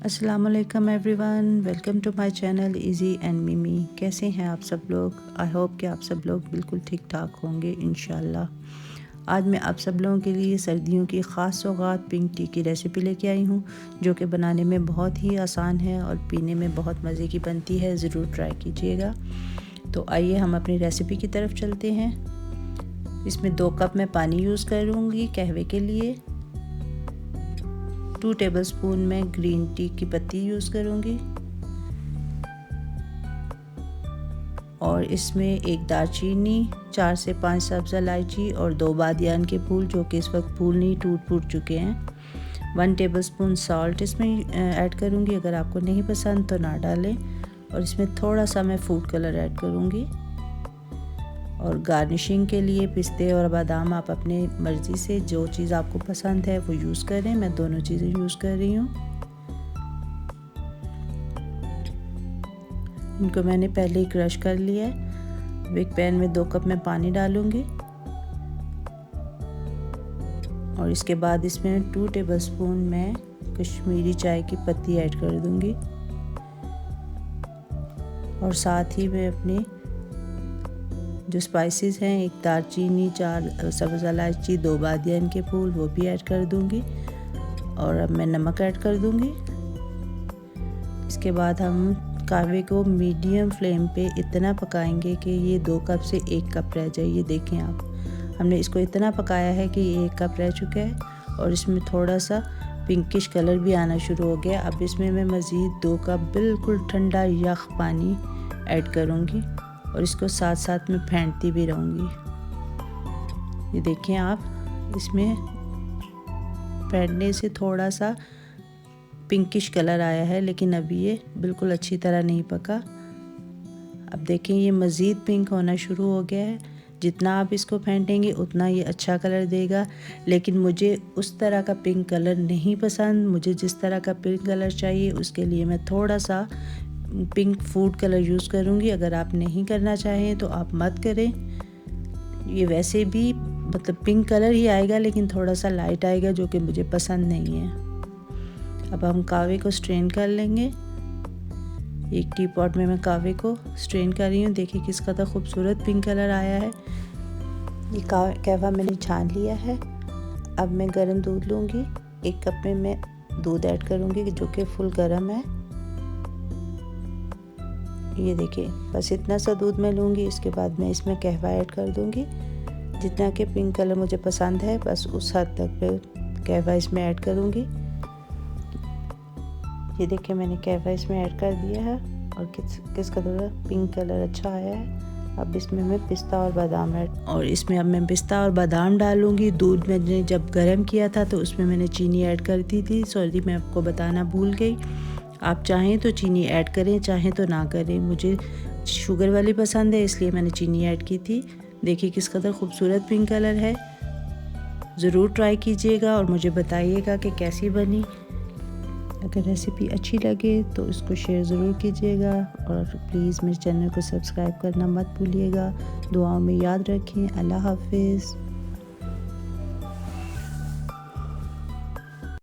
अस्सलाम वालेकुम everyone, welcome to my channel easy and Mimi. कैसे हैं आप सब लोग? आई होप कि आप सब लोग बिल्कुल ठीक ठाक होंगे इंशाल्लाह। आज मैं आप सब लोगों के लिए सर्दियों की ख़ास सौगात पिंक टी की रेसिपी लेके आई हूँ, जो कि बनाने में बहुत ही आसान है और पीने में बहुत मज़े की बनती है। ज़रूर ट्राई कीजिएगा। तो आइए हम अपनी रेसिपी की तरफ चलते हैं। इसमें 2 कप मैं पानी यूज़ करूँगी कहवे के लिए। 2 टेबलस्पून मैं ग्रीन टी की पत्ती यूज़ करूँगी और इसमें 1 दालचीनी, 4 से 5 सब्ज़ इलायची और 2 बादियान के फूल, जो कि इस वक्त फूल नहीं टूट चुके हैं। 1 टेबलस्पून सॉल्ट इसमें ऐड करूँगी। अगर आपको नहीं पसंद तो ना डालें। और इसमें थोड़ा सा मैं फूड कलर ऐड करूँगी। और गार्निशिंग के लिए पिस्ते और बादाम आप अपने मर्ज़ी से जो चीज़ आपको पसंद है वो यूज़ करें। मैं दोनों चीज़ें यूज़ कर रही हूँ। इनको मैंने पहले ही क्रश कर लिया है। एक पैन में 2 कप मैं पानी डालूँगी और इसके बाद इसमें 2 टेबलस्पून मैं कश्मीरी चाय की पत्ती ऐड कर दूँगी और साथ ही मैं अपने जो स्पाइसेस हैं, 1 दालचीनी, 4 सब्ज़ इलायची, 2 बादियान के फूल, वो भी ऐड कर दूंगी। और अब मैं नमक ऐड कर दूंगी। इसके बाद हम कहवे को मीडियम फ्लेम पे इतना पकाएंगे कि ये 2 कप से 1 कप रह जाए। ये देखें आप, हमने इसको इतना पकाया है कि ये 1 कप रह चुका है और इसमें थोड़ा सा पिंकिश कलर भी आना शुरू हो गया। अब इसमें मैं मज़ीद 2 कप बिल्कुल ठंडा यख पानी ऐड करूँगी और इसको साथ साथ में फेंटती भी रहूँगी। ये देखें आप, इसमें फेंटने से थोड़ा सा पिंकिश कलर आया है, लेकिन अभी ये बिल्कुल अच्छी तरह नहीं पका। अब देखें ये मज़ीद पिंक होना शुरू हो गया है। जितना आप इसको फेंटेंगे उतना ये अच्छा कलर देगा, लेकिन मुझे उस तरह का पिंक कलर नहीं पसंद। मुझे जिस तरह का पिंक कलर चाहिए उसके लिए मैं थोड़ा सा पिंक फूड कलर यूज़ करूँगी। अगर आप नहीं करना चाहें तो आप मत करें। ये वैसे भी मतलब पिंक कलर ही आएगा, लेकिन थोड़ा सा लाइट आएगा, जो कि मुझे पसंद नहीं है। अब हम कहवे को स्ट्रेन कर लेंगे। एक टी पॉट में मैं कहवे को स्ट्रेन कर रही हूँ। देखिए किस कदर खूबसूरत पिंक कलर आया है। ये कहवा मैंने छान लिया है। अब मैं गर्म दूध लूँगी। 1 कप में मैं दूध ऐड करूँगी जो कि फुल गर्म है। ये देखिए, बस इतना सा दूध मैं लूँगी। इसके बाद मैं इसमें कहवा ऐड कर दूँगी। जितना कि पिंक कलर मुझे पसंद है, बस उस हद तक मैं कहवा इसमें ऐड करूँगी। ये देखिए, मैंने कहवा इसमें ऐड कर दिया है और किस कलर पिंक कलर अच्छा आया है। अब इसमें मैं पिस्ता और बादाम अब मैं पिस्ता और बादाम डालूँगी। दूध मैंने जब गर्म किया था तो उसमें मैंने चीनी ऐड कर दी थी। सॉरी, मैं आपको बताना भूल गई। आप चाहें तो चीनी ऐड करें, चाहें तो ना करें। मुझे शुगर वाली पसंद है, इसलिए मैंने चीनी ऐड की थी। देखिए किस कदर खूबसूरत पिंक कलर है। ज़रूर ट्राई कीजिएगा और मुझे बताइएगा कि कैसी बनी। अगर रेसिपी अच्छी लगे तो इसको शेयर ज़रूर कीजिएगा और प्लीज़ मेरे चैनल को सब्सक्राइब करना मत भूलिएगा। दुआओं में याद रखें। अल्लाह हाफिज़।